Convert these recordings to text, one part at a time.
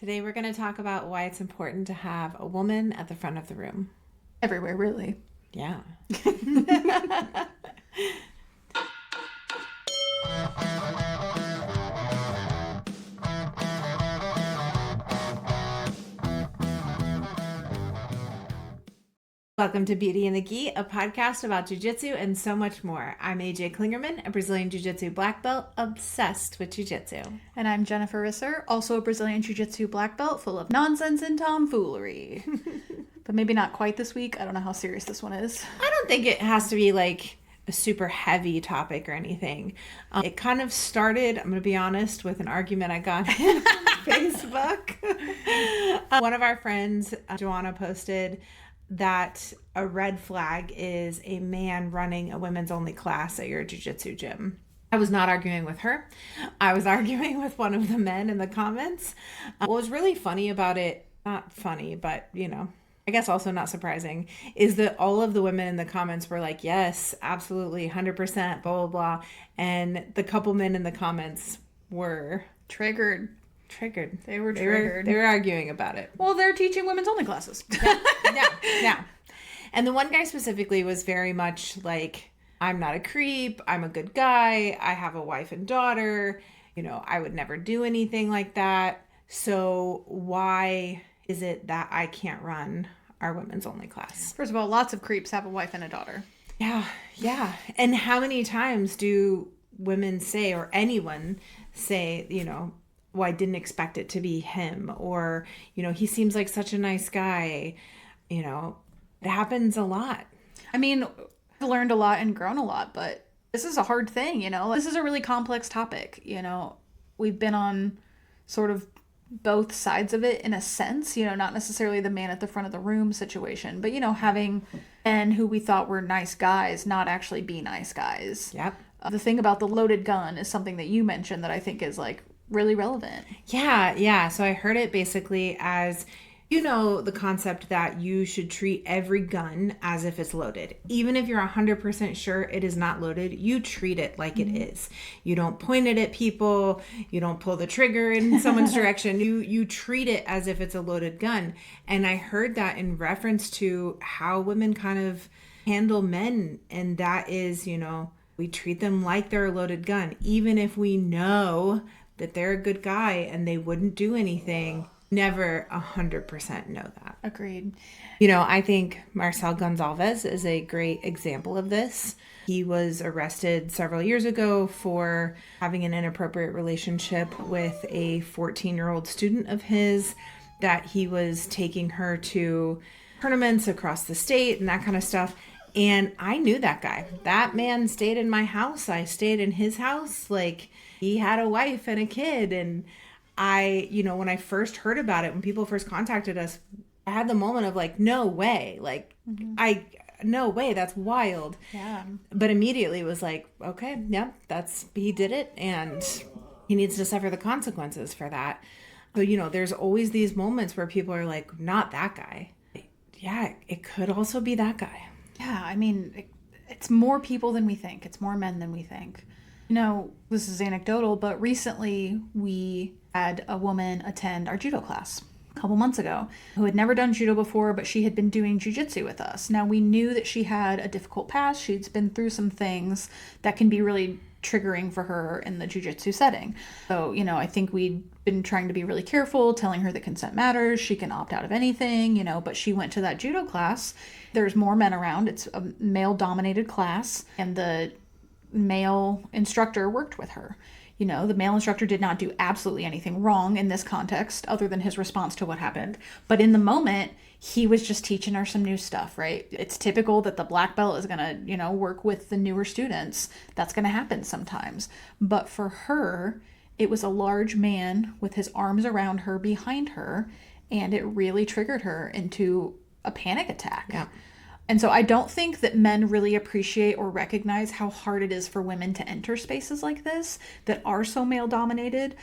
Today we're going to talk about why it's important to have a woman at the front of the room. Everywhere, really. Yeah. Welcome to Beauty and the Gi, a podcast about Jiu Jitsu and so much more. I'm AJ Klingerman, a Brazilian Jiu Jitsu black belt obsessed with Jiu Jitsu. And I'm Jennifer Risser, also a Brazilian Jiu Jitsu black belt full of nonsense and tomfoolery. But maybe not quite this week. I don't know how serious this one is. I don't think it has to be like a super heavy topic or anything. It kind of started, I'm going to be honest, with an argument I got on Facebook. One of our friends, Joanna, posted that a red flag is a man running a women's only class at your jiu-jitsu gym. I was not arguing with her. I was arguing with one of the men in the comments. What was really funny about it, not funny, but I guess also not surprising, is that all of the women in the comments were like, yes, absolutely, 100%, blah, blah, blah. And the couple men in the comments were Triggered. They were triggered. They were arguing about it. Well, they're teaching women's only classes. Yeah. And the one guy specifically was very much like, I'm not a creep. I'm a good guy. I have a wife and daughter. I would never do anything like that. So why is it that I can't run our women's only class? First of all, lots of creeps have a wife and a daughter. Yeah. And how many times do women say, or anyone say, well, I didn't expect it to be him, or, he seems like such a nice guy. It happens a lot. I mean, I've learned a lot and grown a lot, but this is a hard thing, This is a really complex topic, We've been on sort of both sides of it in a sense, not necessarily the man at the front of the room situation, but, having men who we thought were nice guys not actually be nice guys. Yep. The thing about the loaded gun is something that you mentioned that I think is like really relevant. Yeah. So I heard it basically as, the concept that you should treat every gun as if it's loaded. Even if you're 100% sure it is not loaded, you treat it like it is. You don't point it at people. You don't pull the trigger in someone's direction. You treat it as if it's a loaded gun. And I heard that in reference to how women kind of handle men. And that is, we treat them like they're a loaded gun, even if we know that they're a good guy and they wouldn't do anything. Never 100% know that. Agreed. I think Marcel Gonzalez is a great example of this. He was arrested several years ago for having an inappropriate relationship with a 14-year-old student of his, that he was taking her to tournaments across the state and that kind of stuff. And I knew that guy. That man stayed in my house. I stayed in his house. Like, he had a wife and a kid. And I, when I first heard about it, when people first contacted us, I had the moment of like, no way. Like, no way. That's wild. Yeah. But immediately it was like, okay, yeah, he did it. And he needs to suffer the consequences for that. So, there's always these moments where people are like, not that guy. Yeah, it could also be that guy. Yeah, I mean, it's more people than we think. It's more men than we think. This is anecdotal, but recently we had a woman attend our judo class a couple months ago who had never done judo before, but she had been doing jiu-jitsu with us. Now, we knew that she had a difficult past. She'd been through some things that can be really triggering for her in the jiu-jitsu setting. So, I think we'd been trying to be really careful, telling her that consent matters. She can opt out of anything, but she went to that judo class. There's more men around. It's a male-dominated class, and the male instructor worked with her. The male instructor did not do absolutely anything wrong in this context other than his response to what happened. But in the moment, he was just teaching her some new stuff, right? It's typical that the black belt is going to, work with the newer students. That's going to happen sometimes. But for her, it was a large man with his arms around her, behind her, and it really triggered her into a panic attack. Yeah. And so I don't think that men really appreciate or recognize how hard it is for women to enter spaces like this that are so male dominated.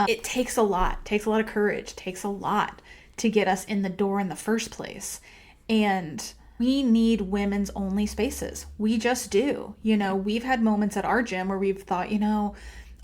It takes a lot of courage, takes a lot to get us in the door in the first place. And we need women's only spaces. We just do. We've had moments at our gym where we've thought,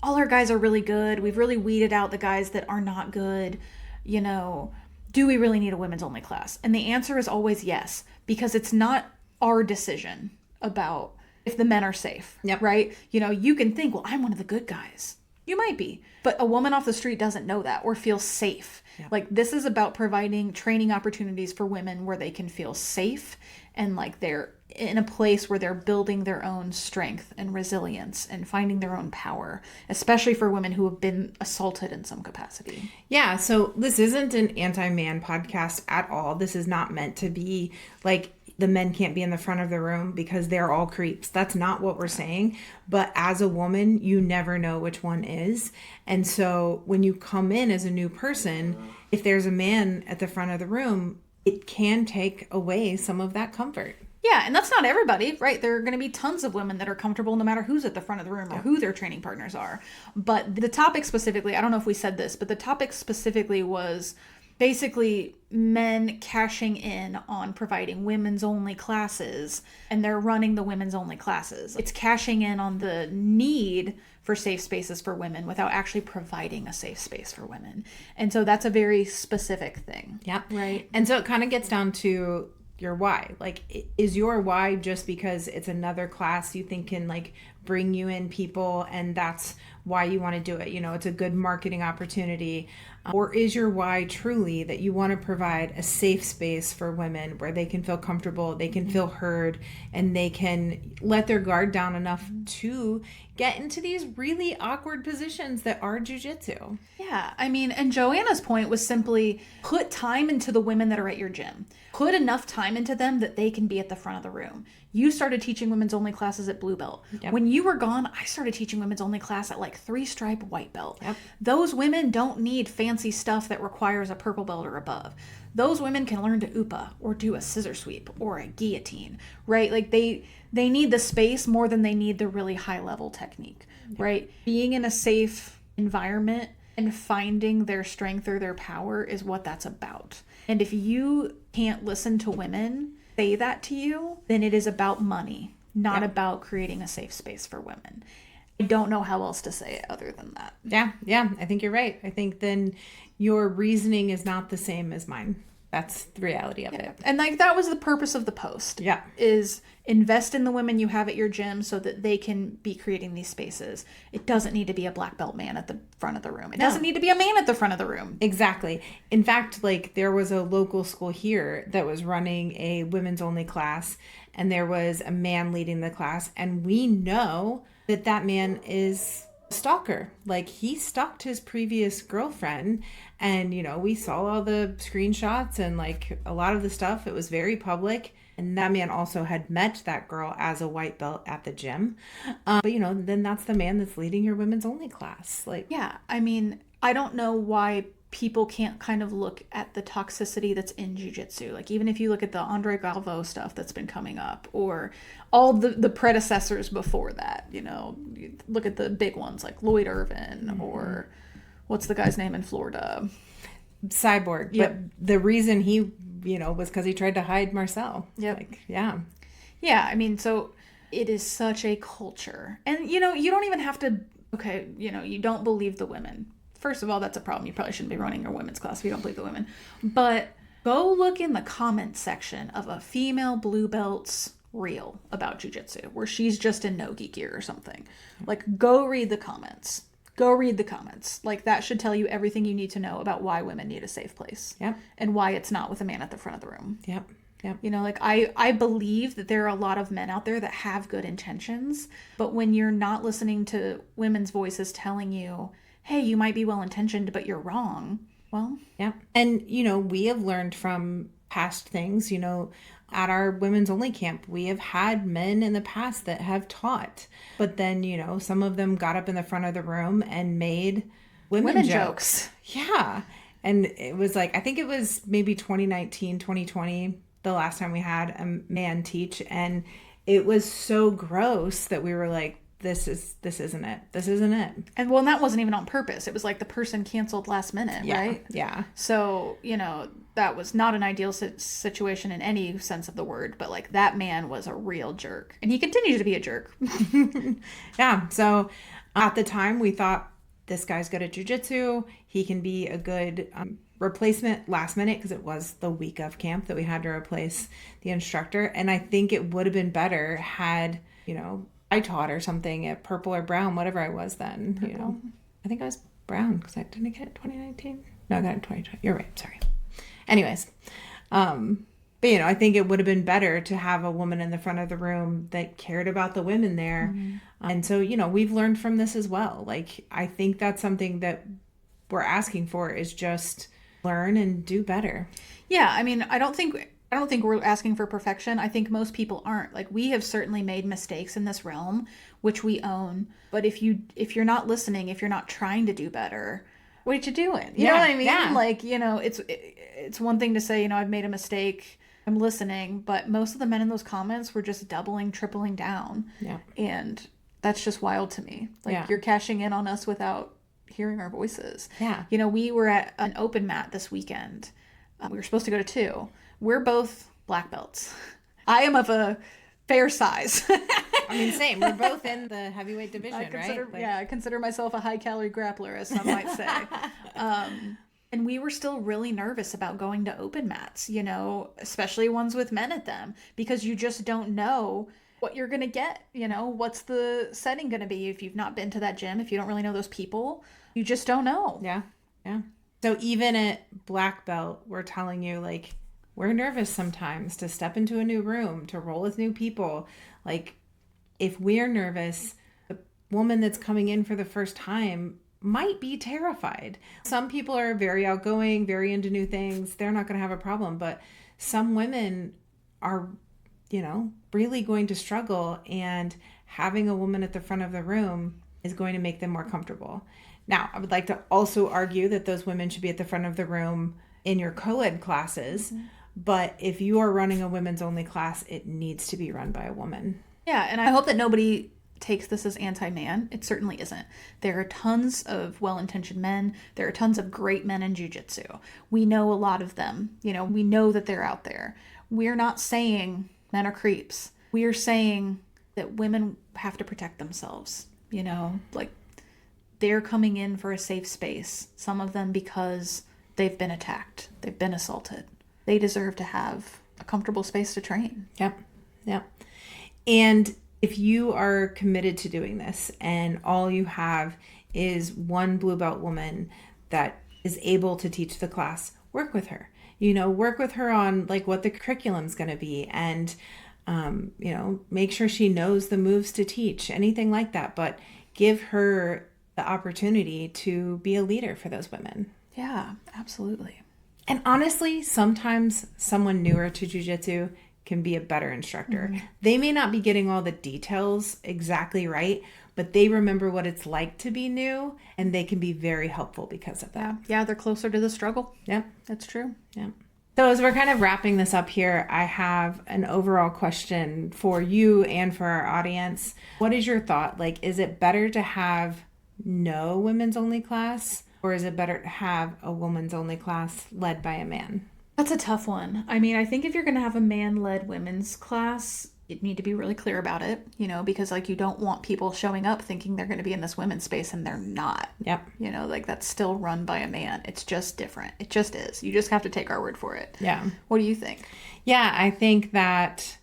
all our guys are really good. We've really weeded out the guys that are not good. do we really need a women's only class? And the answer is always yes, because it's not our decision about if the men are safe, Yep. right? You can think, well, I'm one of the good guys. You might be, but a woman off the street doesn't know that or feel safe. Yep. Like, this is about providing training opportunities for women where they can feel safe and like they're in a place where they're building their own strength and resilience and finding their own power, especially for women who have been assaulted in some capacity. Yeah, so this isn't an anti-man podcast at all. This is not meant to be like the men can't be in the front of the room because they're all creeps. That's not what we're saying. But as a woman, you never know which one is. And so when you come in as a new person, if there's a man at the front of the room, it can take away some of that comfort. Yeah, and that's not everybody, right? There are going to be tons of women that are comfortable no matter who's at the front of the room or who their training partners are. But the topic specifically, I don't know if we said this, but the topic specifically was basically men cashing in on providing women's only classes, and they're running the women's only classes. It's cashing in on the need for safe spaces for women without actually providing a safe space for women. And so that's a very specific thing. Yeah. Right. And so it kind of gets down to your why. Like, is your why just because it's another class you think can like bring you in people and that's why you want to do it? It's a good marketing opportunity. Or is your why truly that you want to provide a safe space for women where they can feel comfortable, they can feel heard, and they can let their guard down enough to get into these really awkward positions that are jiu-jitsu? Yeah, I mean, and Joanna's point was simply put time into the women that are at your gym. Put enough time into them that they can be at the front of the room. You started teaching women's only classes at Blue Belt. Yep. When you were gone, I started teaching women's only class at like 3-stripe white belt. Yep. Those women don't need fancy stuff that requires a purple belt or above. Those women can learn to upa or do a scissor sweep or a guillotine, right? Like they need the space more than they need the really high level technique, right? Being in a safe environment and finding their strength or their power is what that's about. And if you can't listen to women say that to you, then it is about money, not about creating a safe space for women. I don't know how else to say it other than that. Yeah, I think you're right. I think then your reasoning is not the same as mine. That's the reality of it. And like that was the purpose of the post. Yeah. Is invest in the women you have at your gym so that they can be creating these spaces. It doesn't need to be a black belt man at the front of the room. It doesn't need to be a man at the front of the room. Exactly. In fact, like there was a local school here that was running a women's only class, and there was a man leading the class, and we know that that man is a stalker. Like he stalked his previous girlfriend, and we saw all the screenshots and like a lot of the stuff. It was very public. And that man also had met that girl as a white belt at the gym. But then that's the man that's leading your women's only class. Like, yeah, I mean, I don't know why people can't kind of look at the toxicity that's in jiu-jitsu. Like even if you look at the Andre Galvo stuff that's been coming up, or all the predecessors before that, you look at the big ones like Lloyd Irvin, or what's the guy's name in Florida? Cyborg. Yep. But the reason he, was because he tried to hide Marcel. Yep. Like, yeah. Yeah, I mean, so it is such a culture. And, you don't even have to, you don't believe the women. First of all, that's a problem. You probably shouldn't be running your women's class if you don't believe the women. But go look in the comments section of a female blue belt's reel about jiu-jitsu where she's just in no-gi gear or something. Like, go read the comments. Go read the comments. Like, that should tell you everything you need to know about why women need a safe place. Yep. And why it's not with a man at the front of the room. Yep. Yep. Like I believe that there are a lot of men out there that have good intentions, but when you're not listening to women's voices telling you, hey, you might be well-intentioned, but you're wrong. Well, yeah. And, we have learned from past things, at our women's only camp, we have had men in the past that have taught, but then, some of them got up in the front of the room and made women jokes. Yeah. And it was like, I think it was maybe 2019, 2020, the last time we had a man teach. And it was so gross that we were like, this isn't it. This isn't it. And well, that wasn't even on purpose. It was like the person canceled last minute, right? Yeah. So, that was not an ideal situation in any sense of the word, but like that man was a real jerk, and he continues to be a jerk. Yeah. So at the time we thought, this guy's good at jiu-jitsu. He can be a good replacement last minute because it was the week of camp that we had to replace the instructor. And I think it would have been better had, I taught or something at purple or brown, whatever I was then, I think I was brown because I didn't get it in 2019. No, I got it in 2020. You're right. Sorry. Anyways, but, I think it would have been better to have a woman in the front of the room that cared about the women there. And so, we've learned from this as well. Like, I think that's something that we're asking for is just learn and do better. Yeah. I mean, I don't think we're asking for perfection. I think most people aren't. Like, we have certainly made mistakes in this realm, which we own. But if you're not listening, if you're not trying to do better, what are you doing? You know what I mean? Yeah. Like, it's one thing to say, I've made a mistake, I'm listening, but most of the men in those comments were just doubling, tripling down. Yeah. And that's just wild to me. Like, you're cashing in on us without hearing our voices. Yeah. We were at an open mat this weekend. We were supposed to go to 2. We're both black belts. I am of a fair size. I mean, same. We're both in the heavyweight division, right? I consider myself a high-calorie grappler, as some might say. And we were still really nervous about going to open mats, especially ones with men at them, because you just don't know what you're going to get. What's the setting going to be if you've not been to that gym, if you don't really know those people, you just don't know. Yeah. Yeah. So even at black belt, we're telling you, like, we're nervous sometimes to step into a new room, to roll with new people. Like, if we're nervous, the woman that's coming in for the first time might be terrified. Some people are very outgoing, very into new things. They're not going to have a problem. But some women are, really going to struggle. And having a woman at the front of the room is going to make them more comfortable. Now, I would like to also argue that those women should be at the front of the room in your co-ed classes. Mm-hmm. But if you are running a women's only class, it needs to be run by a woman. Yeah, and I hope that nobody takes this as anti-man. It certainly isn't. There are tons of well-intentioned men. There are tons of great men in Jiu Jitsu. We know a lot of them. We know that they're out there. We're not saying men are creeps. We are saying that women have to protect themselves. Like, they're coming in for a safe space. Some of them because they've been attacked. They've been assaulted. They deserve to have a comfortable space to train. Yep. And if you are committed to doing this and all you have is one blue belt woman that is able to teach the class, work with her. Work with her on, like, what the curriculum's going to be and, make sure she knows the moves to teach, anything like that. But give her the opportunity to be a leader for those women. Yeah, absolutely. And honestly, sometimes someone newer to jiu-jitsu can be a better instructor. Mm-hmm. They may not be getting all the details exactly right, but they remember what it's like to be new, and they can be very helpful because of that. Yeah, they're closer to the struggle. Yep. That's true. Yeah. So as we're kind of wrapping this up here, I have an overall question for you and for our audience. What is your thought? Like, is it better to have no women's only class, or is it better to have a women's only class led by a man? That's a tough one. I mean, I think if you're going to have a man-led women's class, you need to be really clear about it, because, like, you don't want people showing up thinking they're going to be in this women's space and they're not. Yep. Like, that's still run by a man. It's just different. It just is. You just have to take our word for it. Yeah. What do you think? Yeah, I think that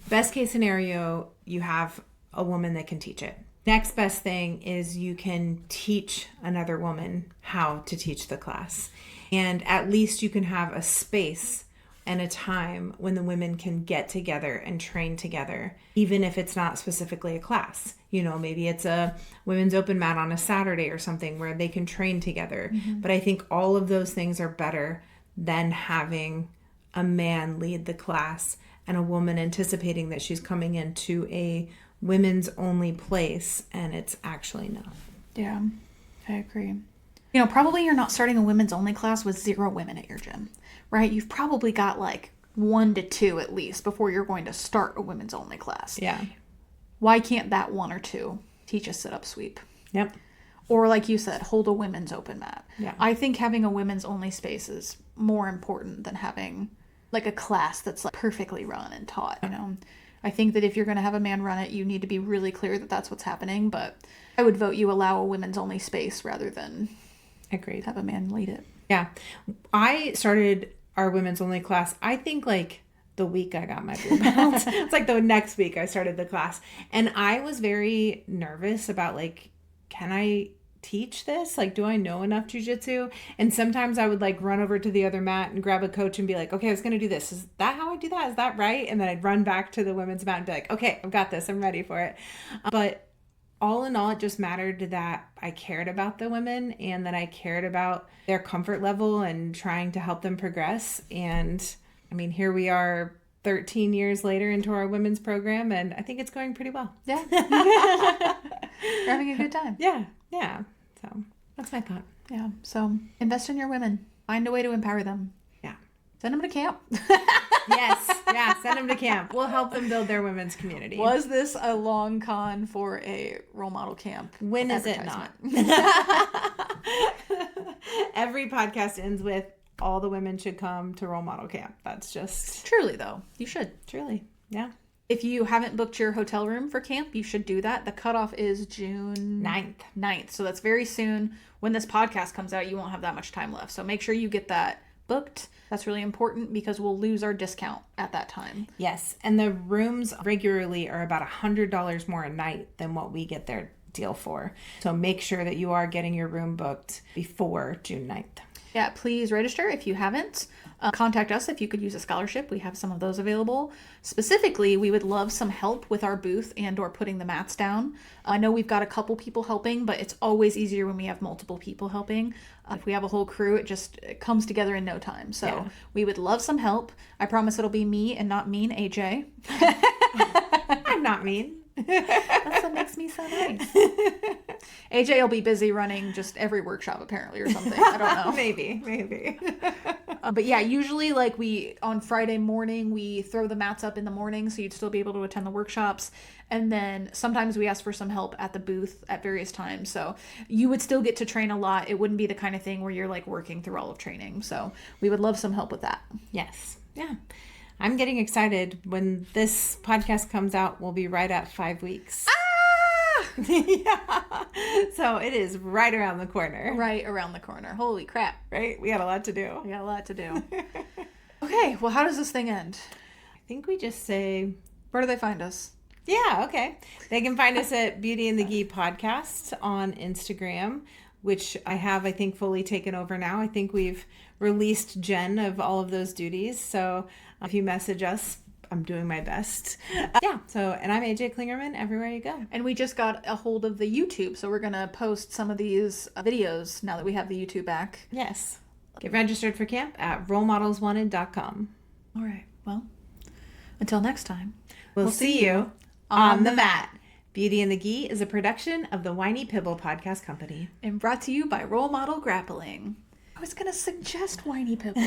best case scenario, you have a woman that can teach it. Next best thing is you can teach another woman how to teach the class. And at least you can have a space and a time when the women can get together and train together, even if it's not specifically a class. Maybe it's a women's open mat on a Saturday or something where they can train together. Mm-hmm. But I think all of those things are better than having a man lead the class and a woman anticipating that she's coming into a women's only place and it's actually not. Yeah, I agree. Probably you're not starting a women's only class with 0 women at your gym, right? You've probably got like 1 to 2 at least before you're going to start a women's only class. Yeah. Why can't that 1 or 2 teach a sit-up sweep? Yep. Or, like you said, hold a women's open mat. Yeah. I think having a women's only space is more important than having like a class that's like perfectly run and taught. I think that if you're going to have a man run it, you need to be really clear that that's what's happening. But I would vote you allow a women's only space rather than Agreed. have a man lead it. Yeah. I started our women's only class, I think like the week I got my blue belt. It's like the next week I started the class. And I was very nervous about like, can I teach this? Like, do I know enough jiu-jitsu? And sometimes I would like run over to the other mat and grab a coach and be like, okay, I was going to do this. Is that how I do that? Is that right? And then I'd run back to the women's mat and be like, okay, I've got this. I'm ready for it. But all in all, it just mattered that I cared about the women and that I cared about their comfort level and trying to help them progress. And I mean, here we are 13 years later into our women's program, and I think it's going pretty well. Yeah. You're having a good time. Yeah. Yeah. So that's my thought. Yeah. So invest in your women. Find a way to empower them. Yeah. Send them to camp. Yes. Yeah. Send them to camp. We'll help them build their women's community. Was this a long con for a role model camp? When is it not? Every podcast ends with all the women should come to role model camp. That's just Truly, though. You should. truly. Yeah. If you haven't booked your hotel room for camp, you should do that. The cutoff is June 9th. So that's very soon. When this podcast comes out, you won't have that much time left. So make sure you get that booked. That's really important because we'll lose our discount at that time. Yes. And the rooms regularly are about $100 more a night than what we get their deal for. So make sure that you are getting your room booked before June 9th. Yeah, please register if you haven't. Contact us if you could use a scholarship. We have some of those available. Specifically, we would love some help with our booth and or putting the mats down. I know we've got a couple people helping, but it's always easier when we have multiple people helping. If we have a whole crew, it comes together in no time. So we would love some help. I promise it'll be me and not mean AJ. I'm not mean. That's what makes me so nice. AJ will be busy running just every workshop apparently or something. I don't know. Maybe. But yeah, usually like on Friday morning, we throw the mats up in the morning so you'd still be able to attend the workshops. And then sometimes we ask for some help at the booth at various times. So you would still get to train a lot. It wouldn't be the kind of thing where you're like working through all of training. So we would love some help with that. Yes. Yeah. I'm getting excited. When this podcast comes out, we'll be right at 5 weeks. Yeah. So it is right around the corner. Right around the corner. Holy crap. Right? We got a lot to do. We got a lot to do. Okay. Well, how does this thing end? I think we just say, Where do they find us? yeah, okay. They can find us at Beauty and the Gi podcast on Instagram, which I think, fully taken over now. I think we've released Jen of all of those duties. So if you message us, I'm doing my best. And I'm AJ Klingerman everywhere you go. And we just got a hold of the YouTube, so we're going to post some of these videos now that we have the YouTube back. Yes. Get registered for camp at rolemodelswanted.com. All right. Well, until next time. We'll see you on the mat. Beauty and the Gi is a production of the Whiny Pibble Podcast Company. And brought to you by Role Model Grappling. I was going to suggest Whiny Pibble.